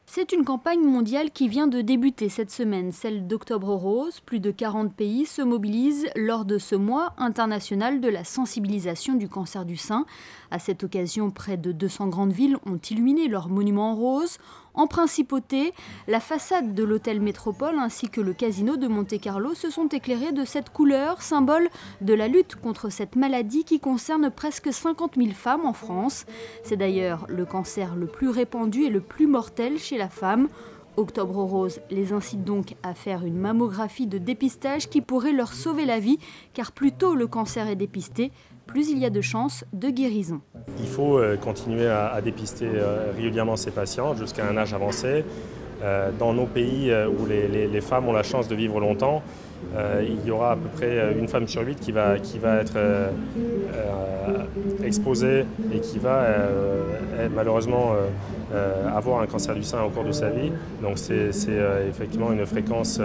C'est une campagne mondiale qui vient de débuter cette semaine, celle d'Octobre Rose. Plus de 40 pays se mobilisent lors de ce mois international de la sensibilisation du cancer du sein. À cette occasion, près de 200 grandes villes ont illuminé leurs monuments en rose. En principauté, la façade de l'hôtel Métropole ainsi que le casino de Monte-Carlo se sont éclairés de cette couleur, symbole de la lutte contre cette maladie qui concerne presque 50 000 femmes en France. C'est d'ailleurs le cancer le plus répandu et le plus mortel chez la femme. Octobre Rose les incite donc à faire une mammographie de dépistage qui pourrait leur sauver la vie, car plus tôt le cancer est dépisté, plus il y a de chances de guérison. Il faut continuer à dépister régulièrement ces patients jusqu'à un âge avancé. Dans nos pays où les femmes ont la chance de vivre longtemps, il y aura à peu près une femme sur 8 qui va être exposée et qui va malheureusement avoir un cancer du sein au cours de sa vie. Donc c'est effectivement une fréquence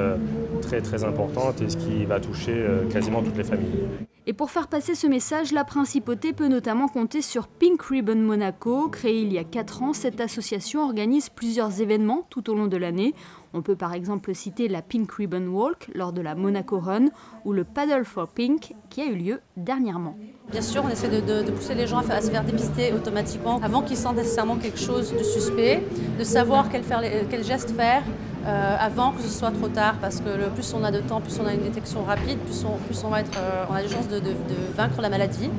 très importante et ce qui va toucher quasiment toutes les familles. Et pour faire passer ce message, la principauté peut notamment compter sur Pink Ribbon Monaco. Créée il y a 4 ans, cette association organise plusieurs événements tout au long de l'année. On peut par exemple citer la Pink Ribbon Walk lors de la Monaco Run ou le Paddle for Pink qui a eu lieu dernièrement. Bien sûr, on essaie de pousser les gens à se faire dépister automatiquement avant qu'ils sentent nécessairement quelque chose de suspect, de savoir quel geste faire avant que ce soit trop tard, parce que plus on a de temps, plus on a une détection rapide, plus on a des chances de vaincre la maladie.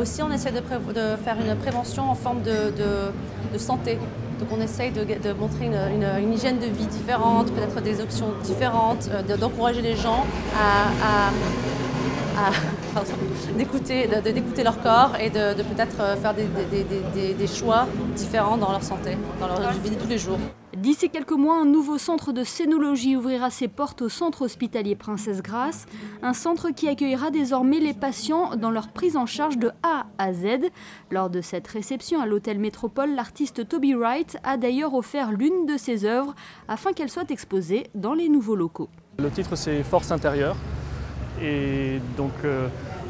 Aussi, on essaie de faire une prévention en forme de santé. Donc on essaye de montrer une hygiène de vie différente, peut-être des options différentes, d'encourager les gens d'écouter leur corps et de peut-être faire des choix différents dans leur santé, dans leur vie de tous les jours. D'ici quelques mois, un nouveau centre de scénologie ouvrira ses portes au centre hospitalier Princesse Grace, un centre qui accueillera désormais les patients dans leur prise en charge de A à Z. Lors de cette réception à l'hôtel Métropole, l'artiste Toby Wright a d'ailleurs offert l'une de ses œuvres afin qu'elle soit exposée dans les nouveaux locaux. Le titre c'est Force intérieure et donc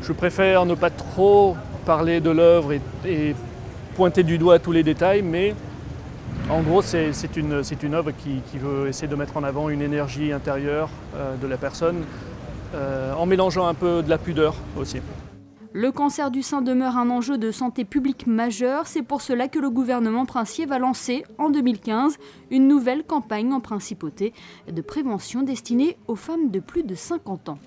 je préfère ne pas trop parler de l'œuvre et pointer du doigt tous les détails, mais en gros, c'est une œuvre qui veut essayer de mettre en avant une énergie intérieure de la personne en mélangeant un peu de la pudeur aussi. Le cancer du sein demeure un enjeu de santé publique majeur. C'est pour cela que le gouvernement princier va lancer en 2015 une nouvelle campagne en principauté de prévention destinée aux femmes de plus de 50 ans.